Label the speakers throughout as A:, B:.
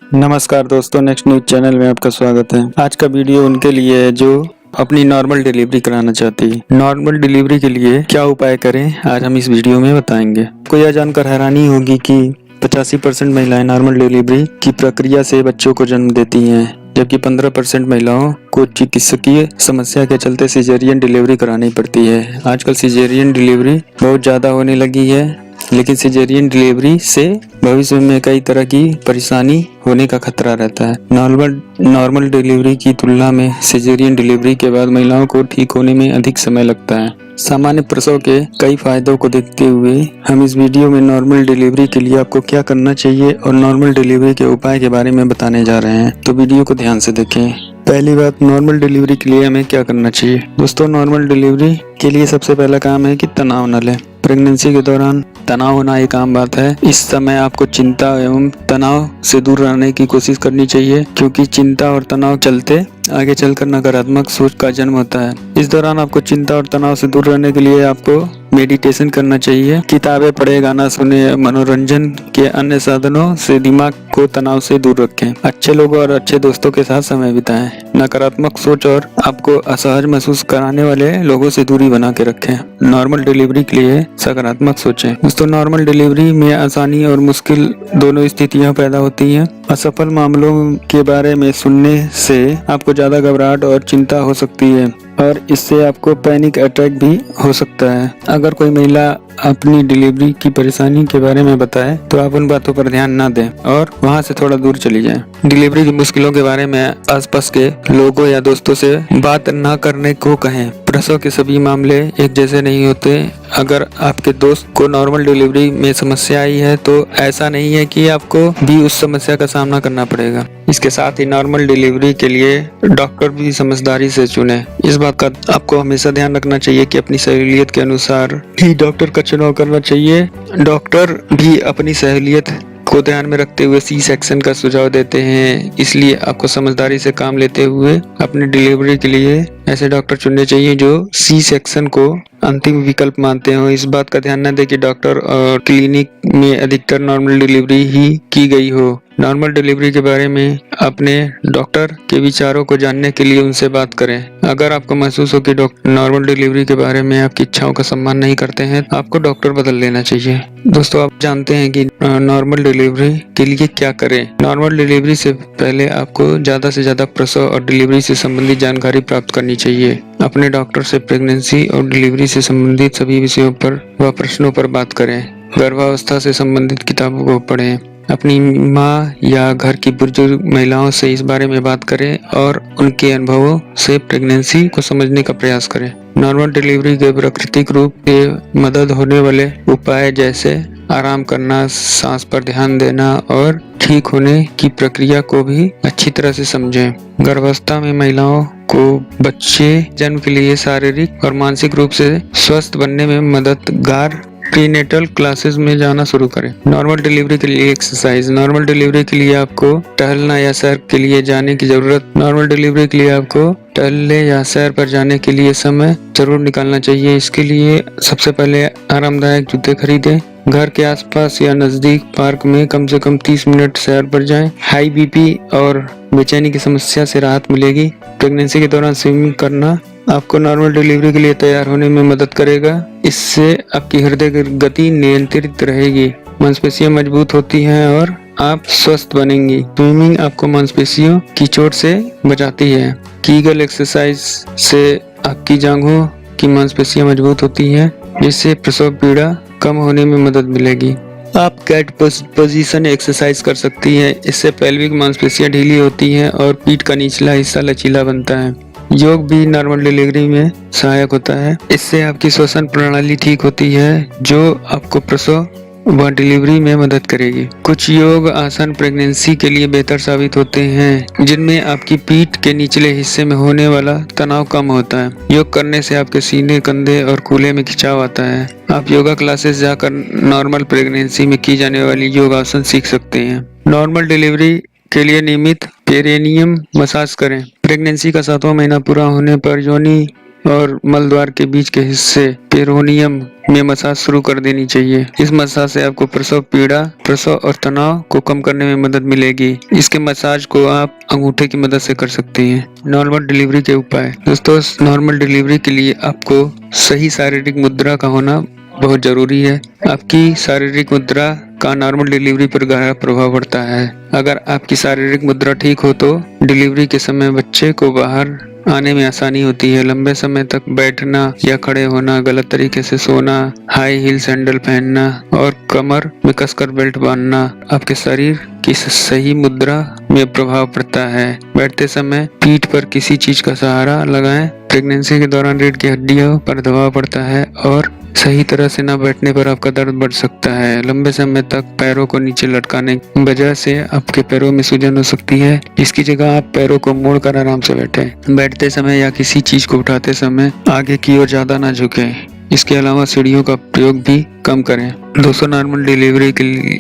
A: नमस्कार दोस्तों, next news channel में आपका स्वागत है। आज का वीडियो उनके लिए है जो अपनी नॉर्मल डिलीवरी कराना चाहती है। नॉर्मल डिलीवरी के लिए क्या उपाय करें, आज हम इस वीडियो में बताएंगे। आपको यह जानकर हैरानी होगी कि 85% महिलाएं नॉर्मल डिलीवरी की प्रक्रिया से बच्चों को जन्म देती हैं, जबकि 15% महिलाओं को चिकित्सकीय समस्या के चलते सिजेरियन डिलीवरी करानी पड़ती है। आजकल सिजेरियन डिलीवरी बहुत ज़्यादा होने लगी है, लेकिन सिजेरियन डिलीवरी से भविष्य में कई तरह की परेशानी होने का खतरा रहता है। नॉर्मल डिलीवरी की तुलना में सिजेरियन डिलीवरी के बाद महिलाओं को ठीक होने में अधिक समय लगता है। सामान्य प्रसव के कई फायदों को देखते हुए हम इस वीडियो में नॉर्मल डिलीवरी के लिए आपको क्या करना चाहिए और नॉर्मल डिलीवरी के उपाय के बारे में बताने जा रहे हैं, तो वीडियो को ध्यान से देखें। पहली बात, नॉर्मल डिलीवरी के लिए हमें क्या करना चाहिए। दोस्तों, नॉर्मल डिलीवरी के लिए सबसे पहला काम है कि तनाव न लें। प्रेगनेंसी के दौरान तनाव होना एक आम बात है। इस समय आपको चिंता एवं तनाव से दूर रहने की कोशिश करनी चाहिए, क्योंकि चिंता और तनाव चलते आगे चलकर नकारात्मक सोच का जन्म होता है। इस दौरान आपको चिंता और तनाव से दूर रहने के लिए आपको मेडिटेशन करना चाहिए, किताबें पढ़े, गाना सुने, मनोरंजन के अन्य साधनों से दिमाग को तनाव से दूर रखें। अच्छे लोगों और अच्छे दोस्तों के साथ समय बिताएं। नकारात्मक सोच और आपको असहज महसूस कराने वाले लोगों से दूरी बना के रखें। नॉर्मल डिलीवरी के लिए सकारात्मक सोचें। दोस्तों, नॉर्मल डिलीवरी में आसानी और मुश्किल दोनों स्थितियां पैदा होती हैं। असफल मामलों के बारे में सुनने से आपको ज्यादा घबराहट और चिंता हो सकती है और इससे आपको पैनिक अटैक भी हो सकता है। अगर कोई महिला अपनी डिलीवरी की परेशानी के बारे में बताए तो आप उन बातों पर ध्यान न दें और वहां से थोड़ा दूर चली जाएं। डिलीवरी की मुश्किलों के बारे में आसपास के लोगों या दोस्तों से बात न करने को कहें। प्रसव के सभी मामले एक जैसे नहीं होते। अगर आपके दोस्त को नॉर्मल डिलीवरी में समस्या आई है तो ऐसा नहीं है कि आपको भी उस समस्या का सामना करना पड़ेगा। इसके साथ ही नॉर्मल डिलीवरी के लिए डॉक्टर भी समझदारी से चुने। इस बात का आपको हमेशा ध्यान रखना चाहिए कि अपनी सहूलियत के अनुसार ही डॉक्टर का चुनाव करना चाहिए। डॉक्टर भी अपनी सहूलियत को ध्यान में रखते हुए सी सेक्शन का सुझाव देते हैं, इसलिए आपको समझदारी से काम लेते हुए अपनी डिलीवरी के लिए ऐसे डॉक्टर चुनने चाहिए जो सी सेक्शन को अंतिम विकल्प मानते हो। इस बात का ध्यान न दें कि डॉक्टर और क्लिनिक में अधिकतर नॉर्मल डिलीवरी ही की गई हो। नॉर्मल डिलीवरी के बारे में अपने डॉक्टर के विचारों को जानने के लिए उनसे बात करें। अगर आपको महसूस हो कि डॉक्टर नॉर्मल डिलीवरी के बारे में आपकी इच्छाओं का सम्मान नहीं करते हैं, आपको डॉक्टर बदल लेना चाहिए। दोस्तों, आप जानते हैं कि नॉर्मल डिलीवरी के लिए क्या करें। नॉर्मल डिलीवरी से पहले आपको ज्यादा से ज्यादा प्रसव और डिलीवरी से संबंधित जानकारी प्राप्त करनी चाहिए। अपने डॉक्टर से प्रेगनेंसी और डिलीवरी से संबंधित सभी विषयों पर व प्रश्नों पर बात करें। गर्भावस्था से संबंधित किताबों को पढ़ें। अपनी माँ या घर की बुजुर्ग महिलाओं से इस बारे में बात करें और उनके अनुभवों से प्रेगनेंसी को समझने का प्रयास करें। नॉर्मल डिलीवरी के प्राकृतिक रूप से मदद होने वाले उपाय जैसे आराम करना, सांस पर ध्यान देना और ठीक होने की प्रक्रिया को भी अच्छी तरह से समझें। गर्भावस्था में महिलाओं को बच्चे जन्म के लिए शारीरिक और मानसिक रूप से स्वस्थ बनने में मददगार प्रीनेटल क्लासेस में जाना शुरू करें। नॉर्मल डिलीवरी के लिए एक्सरसाइज। नॉर्मल डिलीवरी के लिए आपको टहलना या सैर के लिए जाने की जरूरत नॉर्मल डिलीवरी के लिए आपको टहलने या सैर पर जाने के लिए समय जरूर निकालना चाहिए। इसके लिए सबसे पहले आरामदायक जूते खरीदें। घर के आसपास या नजदीक पार्क में कम से कम 30 मिनट सैर पर जाएं। हाई बीपी और बेचैनी की समस्या से राहत मिलेगी। प्रेगनेंसी के दौरान स्विमिंग करना आपको नॉर्मल डिलीवरी के लिए तैयार होने में मदद करेगा। इससे आपकी हृदय की गति नियंत्रित रहेगी, मांसपेशियां मजबूत होती हैं और आप स्वस्थ बनेंगी। स्विमिंग आपको मांसपेशियों की चोट से बचाती है। कीगल एक्सरसाइज से आपकी जांघों की मांसपेशियां मजबूत होती हैं, जिससे प्रसव पीड़ा कम होने में मदद मिलेगी। आप कैट पोजीशन एक्सरसाइज कर सकती हैं। इससे पेल्विक मांसपेशियां ढीली होती हैं और पीठ का निचला हिस्सा लचीला बनता है। योग भी नॉर्मल डिलीवरी में सहायक होता है। इससे आपकी श्वसन प्रणाली ठीक होती है, जो आपको प्रसव व डिलीवरी में मदद करेगी। कुछ योग आसन प्रेगनेंसी के लिए बेहतर साबित होते हैं, जिनमें आपकी पीठ के निचले हिस्से में होने वाला तनाव कम होता है। योग करने से आपके सीने, कंधे और कूल्हे में खिंचाव आता है। आप योगा क्लासेस जाकर नॉर्मल प्रेगनेंसी में की जाने वाली योग आसन सीख सकते हैं। नॉर्मल डिलीवरी के लिए नियमित पेरिनियम मसाज करें। प्रेगनेंसी का 7वां महीना पूरा होने पर योनि और मल द्वार के बीच के हिस्से पेरोनियम में मसाज शुरू कर देनी चाहिए। इस मसाज से आपको प्रसव पीड़ा, प्रसव और तनाव को कम करने में मदद मिलेगी। इसके मसाज को आप अंगूठे की मदद से कर सकते हैं। नॉर्मल डिलीवरी के उपाय। दोस्तों, नॉर्मल डिलीवरी के लिए आपको सही शारीरिक मुद्रा का होना बहुत जरूरी है। आपकी शारीरिक मुद्रा का नॉर्मल डिलीवरी पर गहरा प्रभाव पड़ता है। अगर आपकी शारीरिक मुद्रा ठीक हो तो डिलीवरी के समय बच्चे को बाहर आने में आसानी होती है। लंबे समय तक बैठना या खड़े होना, गलत तरीके से सोना, हाई हील सैंडल पहनना और कमर में कसकर बेल्ट बांधना आपके शरीर की सही मुद्रा में प्रभाव पड़ता है। बैठते समय पीठ पर किसी चीज का सहारा लगाएं। प्रेगनेंसी के दौरान रीढ़ की हड्डियों पर दबाव पड़ता है और सही तरह से न बैठने पर आपका दर्द बढ़ सकता है। लंबे समय तक पैरों को नीचे लटकाने की वजह से आपके पैरों में सूजन हो सकती है। इसकी जगह आप पैरों को मोड़कर आराम से बैठें। बैठते समय या किसी चीज को उठाते समय आगे की ओर ज्यादा न झुकें। इसके अलावा सीढ़ियों का प्रयोग भी कम करें। दोस्तों, नॉर्मल डिलीवरी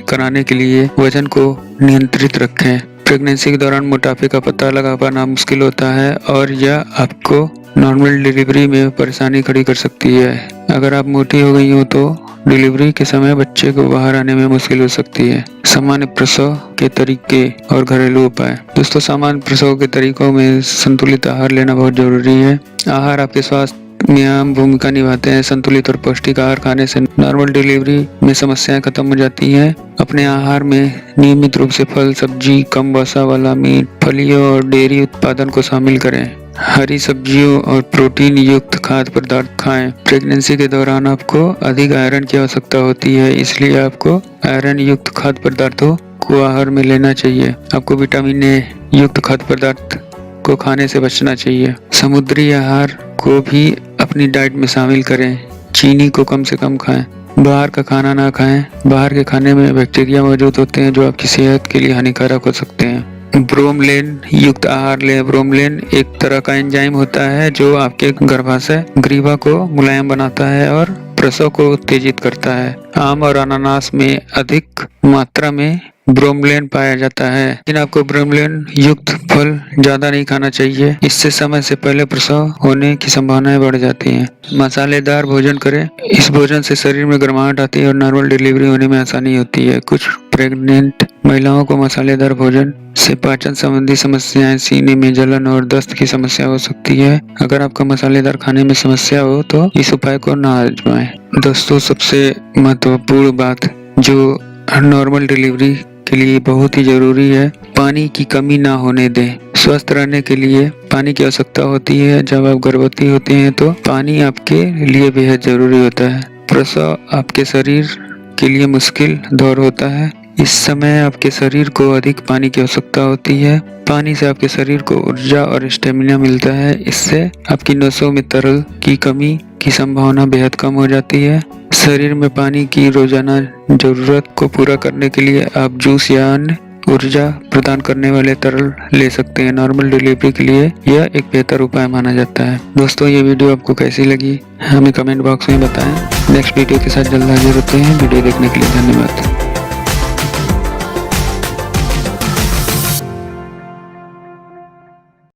A: कराने के लिए वजन को नियंत्रित रखें। प्रेगनेंसी के दौरान मोटापे का पता लगा पाना मुश्किल होता है और यह आपको नॉर्मल डिलीवरी में परेशानी खड़ी कर सकती है। अगर आप मोटी हो गई हो तो डिलीवरी के समय बच्चे को बाहर आने में मुश्किल हो सकती है। सामान्य प्रसव के तरीके और घरेलू उपाय। दोस्तों, सामान्य प्रसव के तरीकों में संतुलित आहार लेना बहुत जरूरी है। आहार आपके स्वास्थ्य में अहम भूमिका निभाते हैं। संतुलित और पौष्टिक आहार खाने से नॉर्मल डिलीवरी में समस्याएं खत्म हो जाती हैं। अपने आहार में नियमित रूप से फल, सब्जी, कम वसा वाला मीट, फलियों और डेयरी उत्पादन को शामिल करें। हरी सब्जियों और प्रोटीन युक्त खाद्य पदार्थ खाएं। प्रेगनेंसी के दौरान आपको अधिक आयरन की आवश्यकता होती है, इसलिए आपको आयरन युक्त खाद्य पदार्थों को आहार में लेना चाहिए। आपको विटामिन ए युक्त खाद्य पदार्थ को खाने से बचना चाहिए। समुद्री आहार को भी अपनी डाइट में शामिल करें। चीनी को कम से कम खाएं। बाहर का खाना ना खाएं। बाहर के खाने में बैक्टीरिया मौजूद होते हैं जो आपकी सेहत के लिए हानिकारक हो सकते हैं। ब्रोमलेन युक्त आहार लें। ब्रोमलेन एक तरह का एंजाइम होता है जो आपके गर्भाशय ग्रीवा को मुलायम बनाता है और प्रसव को उत्तेजित करता है। आम और अनानास में अधिक मात्रा में ब्रोमलेन पाया जाता है, लेकिन आपको ब्रोमलेन युक्त फल ज्यादा नहीं खाना चाहिए। इससे समय से पहले प्रसव होने की संभावनाएं बढ़ जाती हैं। मसालेदार भोजन करें। इस भोजन से शरीर में गर्माहट आती है और नॉर्मल डिलीवरी होने में आसानी होती है। कुछ प्रेग्नेंट महिलाओं को मसालेदार भोजन से पाचन संबंधी समस्याएं, सीने में जलन और दस्त की समस्या हो सकती है। अगर आपका मसालेदार खाने में समस्या हो तो इस उपाय को ना आजमाएं। दोस्तों, सबसे महत्वपूर्ण बात जो नॉर्मल डिलीवरी के लिए बहुत ही जरूरी है, पानी की कमी ना होने दें। स्वस्थ रहने के लिए पानी की आवश्यकता होती है। जब आप गर्भवती होते हैं तो पानी आपके लिए बेहद जरूरी होता है। प्रसव आपके शरीर के लिए मुश्किल दौर होता है। इस समय आपके शरीर को अधिक पानी की आवश्यकता होती है। पानी से आपके शरीर को ऊर्जा और स्टेमिना मिलता है। इससे आपकी नसों में तरल की कमी की संभावना बेहद कम हो जाती है। शरीर में पानी की रोजाना जरूरत को पूरा करने के लिए आप जूस या अन्य ऊर्जा प्रदान करने वाले तरल ले सकते हैं। नॉर्मल डिलीवरी के लिए यह एक बेहतर उपाय माना जाता है। दोस्तों, ये वीडियो आपको कैसी लगी हमें कमेंट बॉक्स में बताएं। नेक्स्ट वीडियो के साथ जल्द हाजिर होते हैं। वीडियो देखने के लिए धन्यवाद।